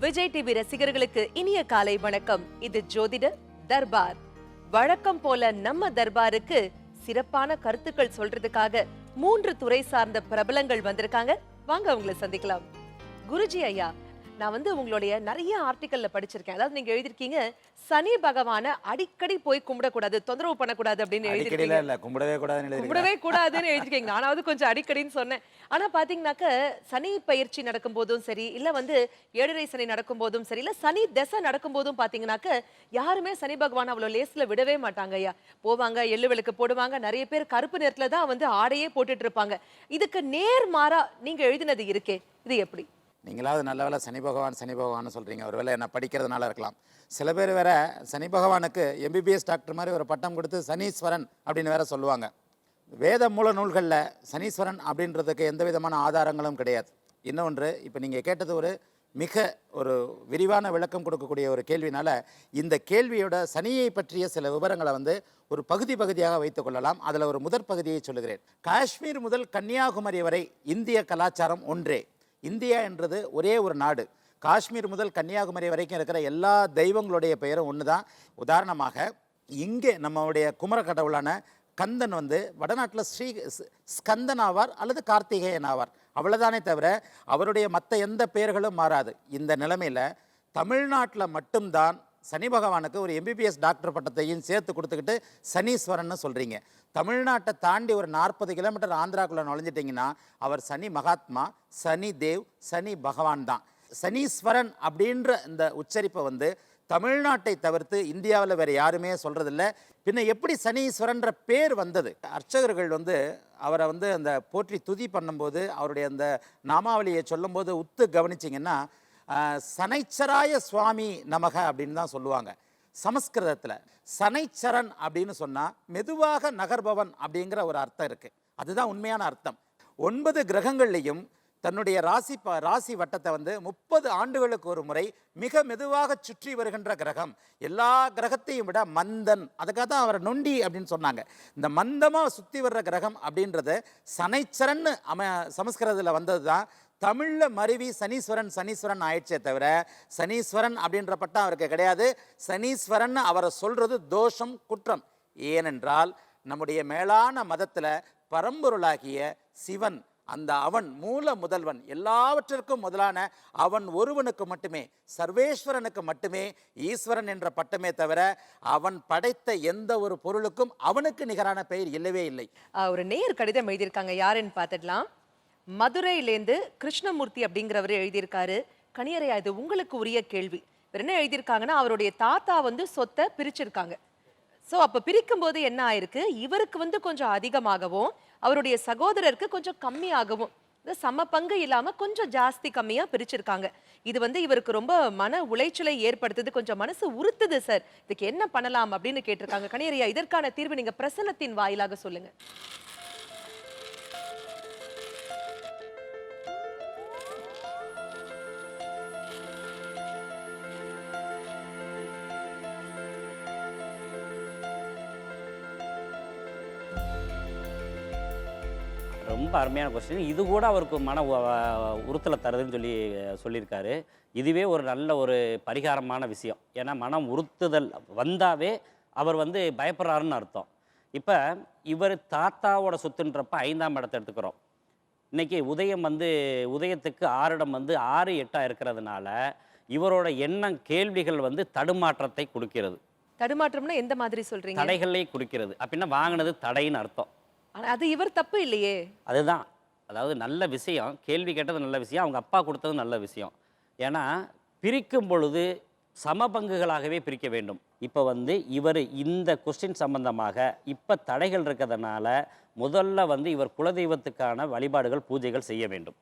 Vijay TV ரசிகர்களுக்கு இனிய காலை வணக்கம். இது ஜோதிட தர்பார். வழக்கம் போல நம்ம தர்பாருக்கு சிறப்பான கருத்துக்கள் சொல்றதுக்காக 3 துறை சார்ந்த பிரபலங்கள் வந்திருக்காங்க. வாங்க அவங்களை சந்திக்கலாம். குருஜி ஐயா, நான் உங்களுடைய நிறைய ஆர்டிக்கல்ல படிச்சிருக்கேன். அதாவது நீங்க எழுதிருக்கீங்க, சனி பகவான அடிக்கடி போய் கும்பிடக்கூடாது, தொந்தரவு பண்ணக்கூடாது அப்படின்னு எழுதிருக்கீங்க. இல்ல கும்பிடவே கூடாதுன்னு எழுதிருக்கீங்க. நானாவது கொஞ்சம் அடிக்கடின்னு சொன்னேன். ஆனா பாத்தீங்கன்னாக்க சனி பயிற்சி நடக்கும் போதும் சரி, இல்ல ஏழரை சனி நடக்கும் போதும் சரி, இல்ல சனி தசை நடக்கும் போதும் பாத்தீங்கன்னாக்க யாருமே சனி பகவான் அவ்வளவு லேஸ்ல விடவே மாட்டாங்க ஐயா. போவாங்க, எள்ளு விளக்கு போடுவாங்க. நிறைய பேர் கருப்பு நேரத்துல தான் ஆடையே போட்டுட்டு இருப்பாங்க. இதுக்கு நேர்மாறா நீங்க எழுதினது இருக்கே, இது எப்படி? நீங்களாவது நல்ல வேலை சனி பகவான் சொல்கிறீங்க. ஒரு வேளை என்ன படிக்கிறதுனால இருக்கலாம். சில பேர் வேற சனி பகவானுக்கு எம்பிபிஎஸ் டாக்டர் மாதிரி ஒரு பட்டம் கொடுத்து சனீஸ்வரன் அப்படின்னு வேற சொல்லுவாங்க. வேத மூல நூல்களில் சனீஸ்வரன் அப்படின்றதுக்கு எந்த விதமான ஆதாரங்களும் கிடையாது. இன்னொன்று, இப்போ நீங்கள் கேட்டது ஒரு விரிவான விளக்கம் கொடுக்கக்கூடிய ஒரு கேள்வினால இந்த கேள்வியோட சனியை பற்றிய சில விவரங்களை ஒரு பகுதியாக வைத்துக் கொள்ளலாம். அதில் ஒரு முதற் பகுதியை சொல்லுகிறேன். காஷ்மீர் முதல் கன்னியாகுமரி வரை இந்திய கலாச்சாரம் ஒன்றே. இந்தியா என்றது ஒரே ஒரு நாடு. காஷ்மீர் முதல் கன்னியாகுமரி வரைக்கும் இருக்கிற எல்லா தெய்வங்களுடைய பெயரும் ஒன்று தான். உதாரணமாக இங்கே நம்மளுடைய குமர கடவுளான கந்தன் வடநாட்டில் ஸ்கந்தன் ஆவார் அல்லது கார்த்திகேயன் ஆவார். அவ்வளோதானே தவிர அவருடைய மற்ற எந்த பெயர்களும் மாறாது. இந்த நிலைமையில் தமிழ்நாட்டில் மட்டும்தான் சனி பகவானுக்கு ஒரு எம்பிபிஎஸ் டாக்டர் பட்டத்தையும் சேர்த்து கொடுத்துக்கிட்டு சனீஸ்வரன் சொல்கிறீங்க. தமிழ்நாட்டை தாண்டி ஒரு 40 கிலோமீட்டர் ஆந்திராக்குள்ளே நுழைஞ்சிட்டிங்கன்னா அவர் சனி மகாத்மா, சனி தேவ், சனி பகவான் தான். சனீஸ்வரன் அப்படின்ற இந்த உச்சரிப்பை தமிழ்நாட்டை தவிர்த்து இந்தியாவில் வேறு யாருமே சொல்கிறதில்ல. பின்ன எப்படி சனீஸ்வரன்ற பேர் வந்தது? அர்ச்சகர்கள் அவரை அந்த போற்றி துதி பண்ணும்போது அவருடைய அந்த நாமாவளியை சொல்லும்போது உத்து கவனிச்சிங்கன்னா சனைச்சராய சுவாமி நமக அப்படின்னு தான் சொல்லுவாங்க. சமஸ்கிருதத்தில் சனைச்சரன் அப்படின்னு சொன்னால் மெதுவாக நகர்பவன் அப்படிங்கிற ஒரு அர்த்தம் இருக்குது. அதுதான் உண்மையான அர்த்தம். 9 கிரகங்கள்லையும் தன்னுடைய ராசி வட்டத்தை 30 ஆண்டுகளுக்கு ஒரு முறை மிக மெதுவாக சுற்றி வருகின்ற கிரகம். எல்லா கிரகத்தையும் விட மந்தன். அதுக்காக தான் அவரை நொண்டி அப்படின்னு சொன்னாங்க. இந்த மந்தமாக சுற்றி வர்ற கிரகம் அப்படின்றது சனைச்சரன் சமஸ்கிருதத்தில் வந்தது தான். தமிழில் மருவி சனீஸ்வரன் ஆயிடுச்சே தவிர சனீஸ்வரன் அப்படின்ற பட்டம் அவருக்கு கிடையாது. சனீஸ்வரன் அவரை சொல்கிறது தோஷம், குற்றம். ஏனென்றால் நம்முடைய மேலான மதத்தில் பரம்பொருளாகிய சிவன், அந்த அவன் மூல முதல்வன், எல்லாவற்றிற்கும் முதலான அவன் ஒருவனுக்கு மட்டுமே, சர்வேஸ்வரனுக்கு மட்டுமே ஈஸ்வரன் என்ற பட்டமே தவிர அவன் படைத்த எந்த ஒரு பொருளுக்கும் அவனுக்கு நிகரான பெயர் இல்லவே இல்லை. ஒரு நேர் கடிதம் எழுதியிருக்காங்க, யாருன்னு பார்த்துடலாம். மதுரையிலேருந்து கிருஷ்ணமூர்த்தி அப்படிங்கிறவர் எழுதியிருக்காரு. கணியரையா, இது உங்களுக்கு உரிய கேள்வி. என்ன எழுதியிருக்காங்கன்னா, அவருடைய தாத்தா சொத்தை பிரிச்சிருக்காங்க. ஸோ அப்போ பிரிக்கும் போது என்ன ஆயிருக்கு, இவருக்கு கொஞ்சம் அதிகமாகவும் அவருடைய சகோதரருக்கு கொஞ்சம் கம்மியாகவும், சம பங்கு இல்லாம கொஞ்சம் ஜாஸ்தி கம்மியா பிரிச்சிருக்காங்க. இது இவருக்கு ரொம்ப மன உளைச்சலை ஏற்படுத்துது, கொஞ்சம் மனசு உறுத்துது சார். இதுக்கு என்ன பண்ணலாம் அப்படின்னு கேட்டிருக்காங்க. கணியரையா, இதற்கான தீர்வு நீங்க பிரசன்னத்தின் வாயிலாக சொல்லுங்க. ரொம்ப அருமையான கொஸ்டின். இது கூட அவருக்கு மன உறுத்தலை தருதுன்னு சொல்லியிருக்காரு. இதுவே ஒரு நல்ல ஒரு பரிகாரமான விஷயம். ஏன்னா மனம் உறுத்துதல் வந்தாவே அவர் பயப்படுறாருன்னு அர்த்தம். இப்போ இவர் தாத்தாவோட சொத்துன்றப்ப 5ஆம் இடத்தை எடுத்துக்கிறோம். இன்றைக்கி உதயம் உதயத்துக்கு 6 இடம் 6, 8 இருக்கிறதுனால இவரோட எண்ணம் கேள்விகள் தடுமாற்றத்தை கொடுக்கிறது. தடுமாற்றம்னா எந்த மாதிரி சொல்றீங்க? தடைகளை கொடுக்கிறது. அப்படின்னா வாங்கினது தடைன்னு அர்த்தம். அது இவர் தப்பு இல்லையே. அதுதான், அதாவது நல்ல விஷயம், கேள்வி கேட்டது நல்ல விஷயம், அவங்க அப்பா கொடுத்தது நல்ல விஷயம். ஏன்னா பிரிக்கும் பொழுது சம பங்குகளாகவே பிரிக்க வேண்டும். இப்போ இவர் இந்த கொஸ்டின் சம்பந்தமாக இப்போ தடைகள் இருக்கிறதுனால முதல்ல இவர் குலதெய்வத்துக்கான வழிபாடுகள் பூஜைகள் செய்ய வேண்டும்.